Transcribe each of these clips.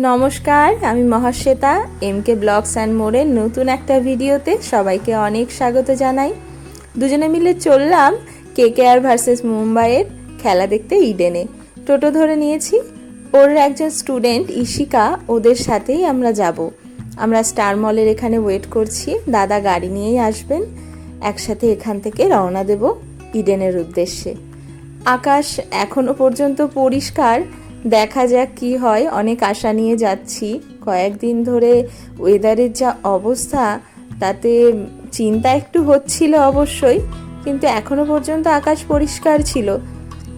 নমস্কার, আমি মহাশ্বেতা। এমকে blogs and মোড়ের নতুন একটা ভিডিওতে সবাইকে অনেক স্বাগত জানাই। দুজনে মিলে চললাম কেকেআর ভার্সেস মুম্বাইয়ের খেলা দেখতে ইডেনে। টোটো ধরে নিয়েছি, ওর একজন স্টুডেন্ট ইশিকা, ওদের সাথেই আমরা যাব। আমরা স্টার মলের এখানে ওয়েট করছি, দাদা গাড়ি নিয়েই আসবেন। একসাথে এখান থেকে রওনা দেব ইডেনের উদ্দেশ্যে। আকাশ এখনো পর্যন্ত পরিষ্কার, দেখা যাক কি হয়। অনেক আশা নিয়ে যাচ্ছি। কয়েকদিন ধরে ওয়েদারের যা অবস্থা, তাতে চিন্তা একটু হচ্ছিল অবশ্যই, কিন্তু এখনো পর্যন্ত আকাশ পরিষ্কার ছিল।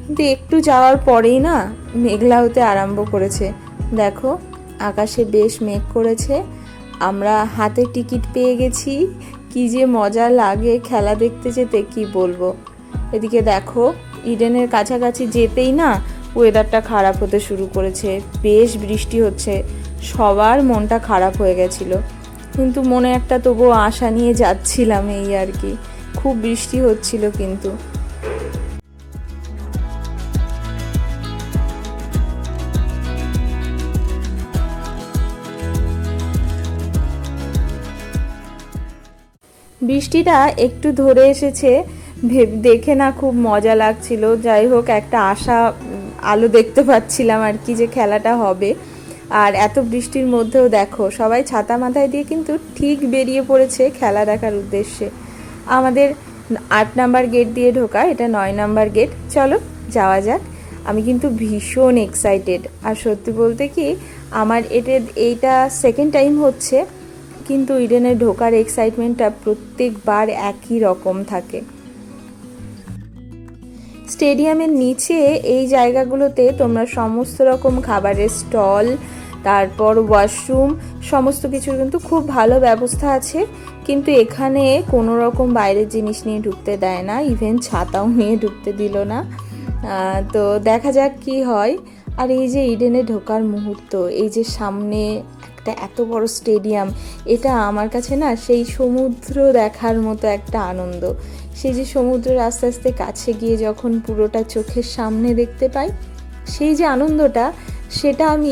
কিন্তু একটু যাওয়ার পরেই না মেঘলা হতে আরম্ভ করেছে। দেখো, আকাশে বেশ মেঘ করেছে। আমরা হাতে টিকিট পেয়ে গেছি। কি যে মজা লাগে খেলা দেখতে যেতে, কি বলবো। এদিকে দেখো, ইডেনের কাছাকাছি যেতেই না ওয়েদারটা খারাপ হতে শুরু করেছে। বেশ বৃষ্টি হচ্ছে, সবার মনটা খারাপ হয়ে গেছিল। কিন্তু মনে একটা তবুও আশা নিয়ে যাচ্ছিলাম, এই আর কি। খুব বৃষ্টি হচ্ছিল কিন্তু। বৃষ্টিটা একটু ধরে এসেছে, দেখে না খুব মজা লাগছিল। যাই হোক, একটা আশা আলো দেখতে পাচ্ছিলাম আর কি, যে খেলাটা হবে। আর এত বৃষ্টির মধ্যেও দেখো, সবাই ছাতা মাথায় দিয়ে কিন্তু ঠিক বেরিয়ে পড়েছে খেলা দেখার উদ্দেশ্যে। আমাদের 8 নাম্বার গেট দিয়ে ঢোকা, এটা 9 নাম্বার গেট। চলো যাওয়া যাক। আমি কিন্তু ভীষণ এক্সাইটেড। আর সত্যি বলতে কি, আমার এইটা সেকেন্ড টাইম হচ্ছে, কিন্তু ইডেনে ঢোকার এক্সাইটমেন্টটা প্রত্যেকবার একই রকম থাকে। স্টেডিয়ামের নিচে এই জায়গাগুলোতে তোমরা সমস্ত রকম খাবারের স্টল, তারপর ওয়াশরুম, সমস্ত কিছুর কিন্তু খুব ভালো ব্যবস্থা আছে। কিন্তু এখানে কোনো রকম বাইরের জিনিস নিয়ে ঢুকতে দেয় না, ইভেন ছাতাও নিয়ে ঢুকতে দিল না। তো দেখা যাক কি হয়। আর এই যে ইডেনে ঢোকার মুহূর্ত, এই যে সামনে একটা এত বড় স্টেডিয়াম, এটা আমার কাছে না সেই সমুদ্র দেখার মতো একটা আনন্দ। সেই যে সমুদ্রের আস্তে আস্তে কাছে গিয়ে যখন পুরোটা চোখের সামনে দেখতে পাই, সেই যে আনন্দটা, সেটা আমি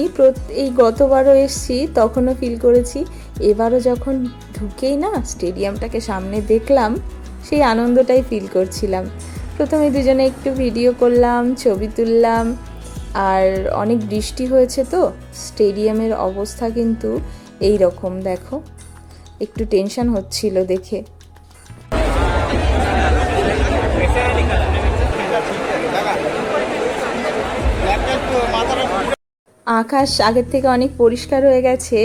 এই গতবারও এসেছি তখনও ফিল করেছি। এবারও যখন ঢুকেই না স্টেডিয়ামটাকে সামনে দেখলাম, সেই আনন্দটাই ফিল করছিলাম। প্রথমে দুজনে একটু ভিডিও করলাম, ছবি তুললাম। আর অনেক বৃষ্টি হয়েছে তো স্টেডিয়ামের অবস্থা কিন্তু এই রকম। দেখো, একটু টেনশন হচ্ছিল দেখে। আকাশ আগের থেকে অনেক পরিষ্কার হয়ে গেছে।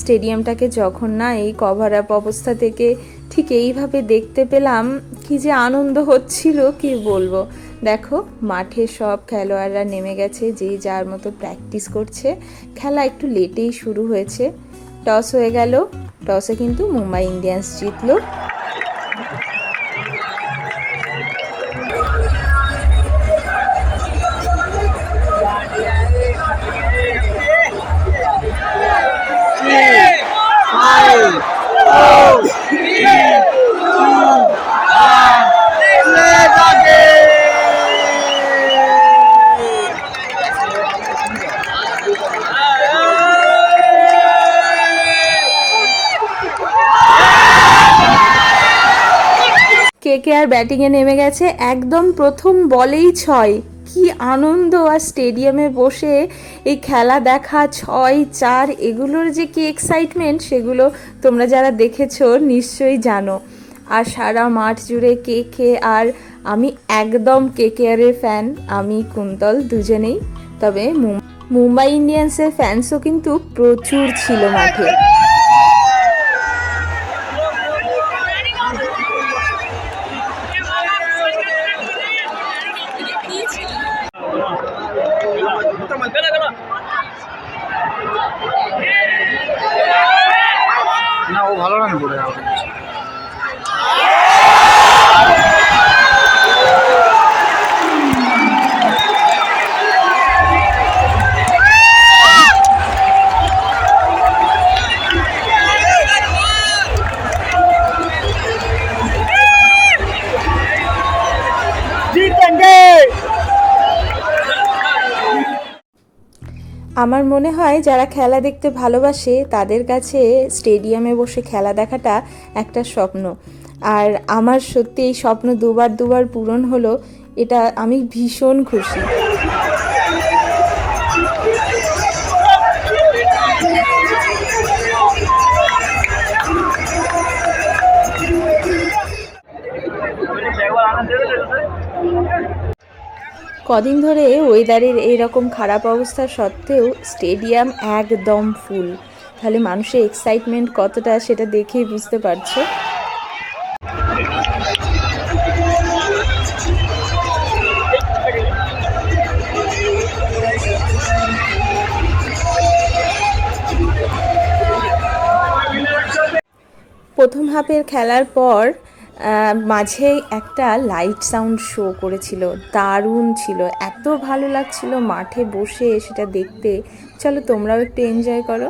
স্টেডিয়ামটাকে যখন না এই কভার আপ অবস্থা থেকে ঠিক এইভাবে দেখতে পেলাম, কি যে আনন্দ হচ্ছিল কি বলবো। দেখো, মাঠে সব খেলোয়াড়রা নেমে গেছে, যেই যার মতো প্র্যাকটিস করছে। খেলা একটু লেটেই শুরু হয়েছে। টস হয়ে গেল, টসে কিন্তু মুম্বাই ইন্ডিয়ান্স জিতলো। কেকেআর ব্যাটিংয়ে নেমে গেছে, একদম প্রথম বলেই 6। কি আনন্দ! আর স্টেডিয়ামে বসে এই খেলা দেখা, 6-4, এগুলোর যে কি এক্সাইটমেন্ট, সেগুলো তোমরা যারা দেখেছো নিশ্চয়ই জানো। আর সারা মাঠ জুড়ে কেকেআর। আমি একদম কেকেআরের ফ্যান, আমি কুন্তল দুজনেই। তবে মুম্বাই ইন্ডিয়ান্সের ফ্যান্সও কিন্তু প্রচুর ছিল মাঠে। না, ও ভালো রান করে। আমার মনে হয় যারা খেলা দেখতে ভালোবাসে তাদের কাছে স্টেডিয়ামে বসে খেলা দেখাটা একটা স্বপ্ন। আর আমার সত্যি এই স্বপ্ন দুবার পূরণ হলো, এটা আমি ভীষণ খুশি। কদিন ধরে ওয়েদারের এইরকম খারাপ অবস্থা সত্ত্বেও স্টেডিয়াম একদম ফুল, তাহলে মানুষের এক্সাইটমেন্ট কতটা সেটা দেখেই বুঝতে পারছো। প্রথম হাফের খেলার পর মাঝে একটা লাইট সাউন্ড শো করেছিল, দারুণ ছিল, এত ভালো লাগছিল মাঠে বসে সেটা দেখতে। চলো তোমরাও একটু এনজয় করো।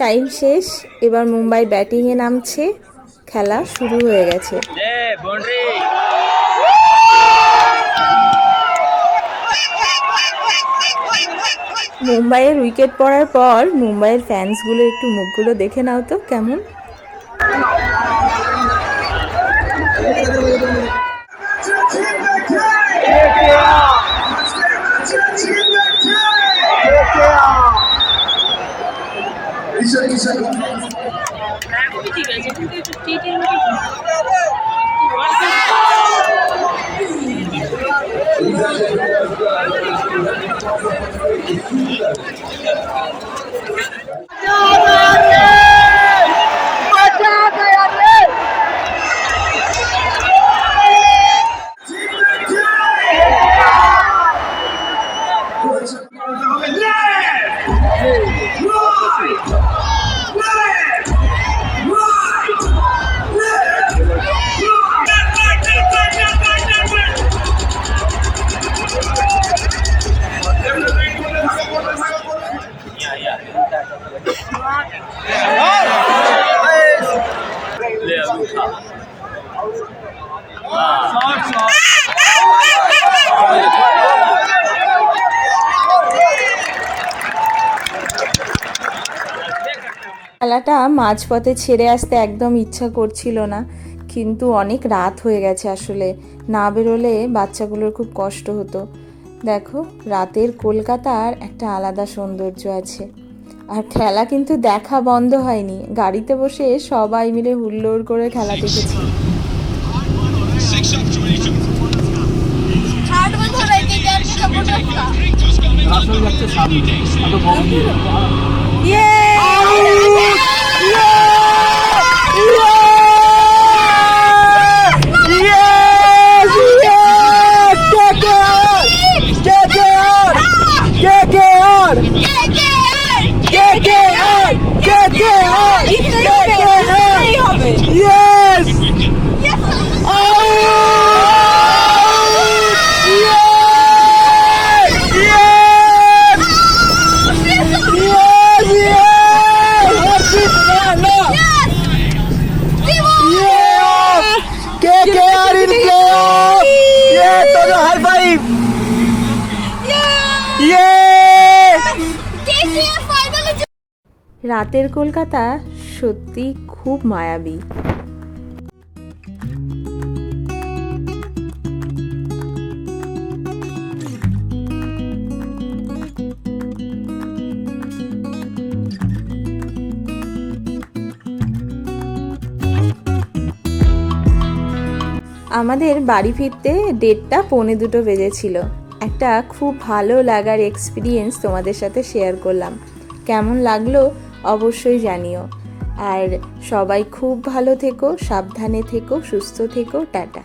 টাইম শেষ, এবার মুম্বাই ব্যাটিংয়ে নামছে, খেলা শুরু হয়ে গেছে। মুম্বাইয়ের উইকেট পড়ার পর মুম্বাইয়ের ফ্যান্সগুলো একটু মুখগুলো দেখে নাও তো কেমন। খেলাটা মাঝপথে ছেড়ে আসতে একদম ইচ্ছা করছিল না, কিন্তু অনেক রাত হয়ে গেছে, আসলে না বেরোলে বাচ্চাগুলোর খুব কষ্ট হতো। দেখো রাতের কলকাতার একটা আলাদা সৌন্দর্য আছে। আর খেলা কিন্তু দেখা বন্ধ হয়নি, গাড়িতে বসে সবাই মিলে হুল্লোড় করে খেলা দেখেছি। রাতের কলকাতা সত্যি খুব মায়াবী। আমাদের বাড়ি ফিরতে 1:30-2:45 বেজেছিল। একটা খুব ভালো লাগার এক্সপিরিয়েন্স তোমাদের সাথে শেয়ার করলাম, কেমন লাগলো অবশ্যই জানিও। আর সবাই খুব ভালো থেকো, সাবধানে থেকো, সুস্থ থেকো, টাটা।